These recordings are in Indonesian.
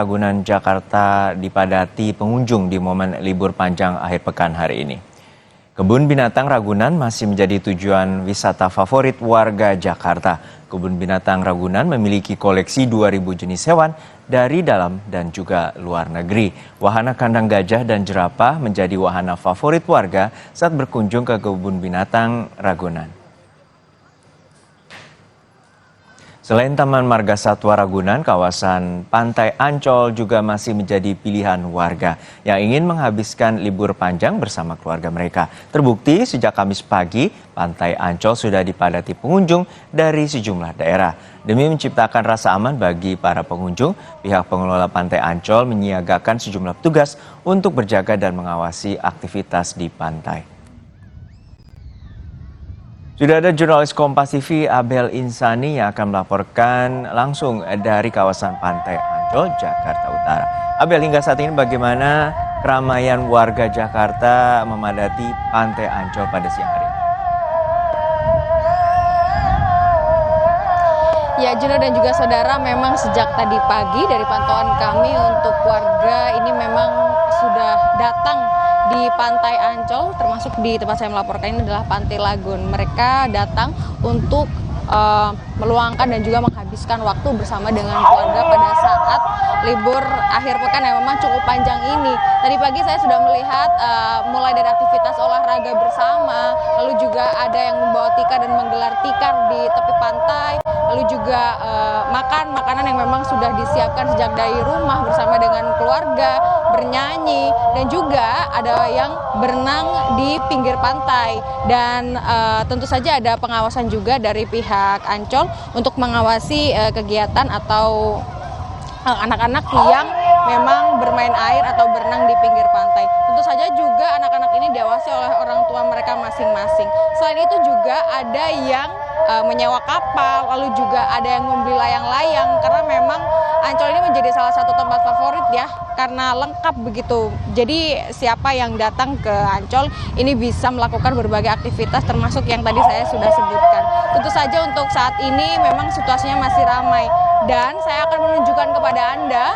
Ragunan Jakarta dipadati pengunjung di momen libur panjang akhir pekan hari ini. Kebun Binatang Ragunan masih menjadi tujuan wisata favorit warga Jakarta. Kebun Binatang Ragunan memiliki koleksi 2.000 jenis hewan dari dalam dan juga luar negeri. Wahana kandang gajah dan jerapah menjadi wahana favorit warga saat berkunjung ke Kebun Binatang Ragunan. Selain Taman Marga Satwa Ragunan, kawasan Pantai Ancol juga masih menjadi pilihan warga yang ingin menghabiskan libur panjang bersama keluarga mereka. Terbukti sejak Kamis pagi, Pantai Ancol sudah dipadati pengunjung dari sejumlah daerah. Demi menciptakan rasa aman bagi para pengunjung, pihak pengelola Pantai Ancol menyiagakan sejumlah petugas untuk berjaga dan mengawasi aktivitas di pantai. Sudah ada jurnalis Kompas TV Abel Insani yang akan melaporkan langsung dari kawasan Pantai Ancol, Jakarta Utara. Abel, hingga saat ini bagaimana keramaian warga Jakarta memadati Pantai Ancol pada siang hari ini? Ya, Juno dan juga saudara, memang sejak tadi pagi dari pantauan kami untuk warga ini memang sudah datang di Pantai Ancol, termasuk di tempat saya melaporkan ini adalah Pantai Lagun. Mereka datang untuk meluangkan dan juga menghabiskan waktu bersama dengan keluarga pada saat libur akhir pekan yang memang cukup panjang ini. Tadi pagi saya sudah melihat mulai dari aktivitas olahraga bersama, lalu juga ada yang membawa tikar dan menggelar tikar di tepi pantai, lalu juga makan makanan yang memang sudah disiapkan sejak dari rumah bersama dengan keluarga, bernyanyi, dan juga ada yang berenang di pinggir pantai. Dan tentu saja ada pengawasan juga dari pihak Ancol untuk mengawasi kegiatan atau anak-anak yang memang bermain air atau berenang di pinggir pantai. Tentu saja juga anak-anak ini diawasi oleh orang tua mereka masing-masing. Selain itu juga ada yang menyewa kapal, lalu juga ada yang membeli layang-layang, karena memang Ancol ini menjadi salah satu tempat favorit ya, karena lengkap begitu. Jadi siapa yang datang ke Ancol ini bisa melakukan berbagai aktivitas termasuk yang tadi saya sudah sebutkan. Tentu saja untuk saat ini memang situasinya masih ramai dan saya akan menunjukkan kepada Anda,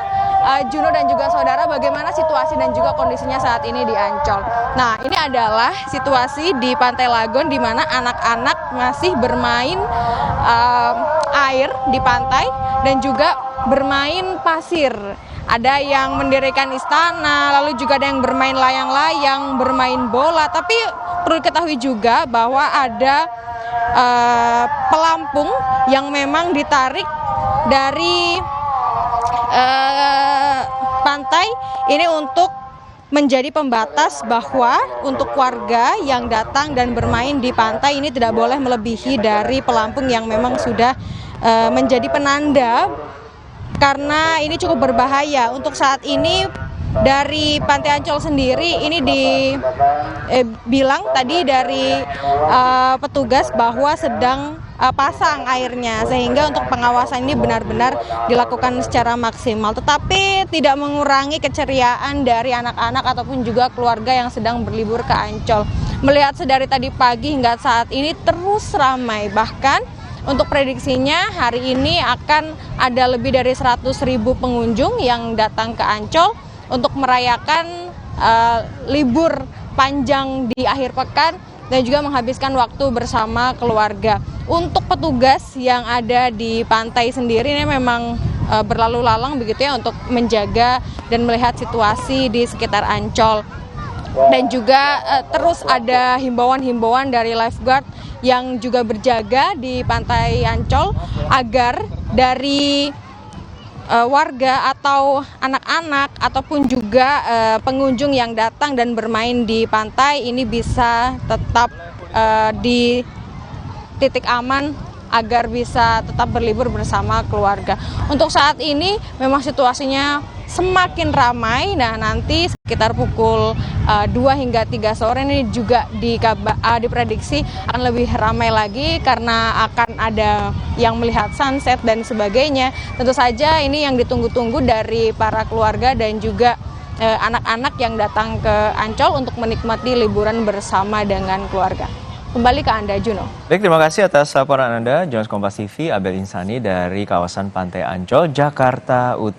Juno dan juga saudara, bagaimana situasi dan juga kondisinya saat ini di Ancol. Nah, ini adalah situasi di Pantai Lagun di mana anak-anak masih bermain air di pantai dan juga bermain pasir. Ada yang mendirikan istana, lalu juga ada yang bermain layang-layang, bermain bola. Tapi perlu diketahui juga bahwa ada pelampung yang memang ditarik dari pantai ini untuk menjadi pembatas bahwa untuk warga yang datang dan bermain di pantai ini tidak boleh melebihi dari pelampung yang memang sudah menjadi penanda, karena ini cukup berbahaya. Untuk saat ini dari Pantai Ancol sendiri ini dibilang tadi dari petugas bahwa sedang pasang airnya, sehingga untuk pengawasan ini benar-benar dilakukan secara maksimal, tetapi tidak mengurangi keceriaan dari anak-anak ataupun juga keluarga yang sedang berlibur ke Ancol. Melihat sedari tadi pagi hingga saat ini terus ramai, bahkan untuk prediksinya hari ini akan ada lebih dari 100.000 pengunjung yang datang ke Ancol untuk merayakan libur panjang di akhir pekan dan juga menghabiskan waktu bersama keluarga. Untuk petugas yang ada di pantai sendiri ini memang berlalu lalang begitu ya untuk menjaga dan melihat situasi di sekitar Ancol. Dan juga terus ada himbauan-himbauan dari lifeguard yang juga berjaga di Pantai Ancol agar dari warga atau anak-anak ataupun juga pengunjung yang datang dan bermain di pantai ini bisa tetap di titik aman agar bisa tetap berlibur bersama keluarga. Untuk saat ini memang situasinya semakin ramai. Nah, nanti sekitar pukul 2 hingga 3 sore ini juga diprediksi akan lebih ramai lagi karena akan ada yang melihat sunset dan sebagainya. Tentu saja ini yang ditunggu-tunggu dari para keluarga dan juga anak-anak yang datang ke Ancol untuk menikmati liburan bersama dengan keluarga. Kembali ke Anda, Juno. Baik, terima kasih atas laporan Anda, jurnalis Kompas TV Abel Insani dari kawasan Pantai Ancol, Jakarta Utara.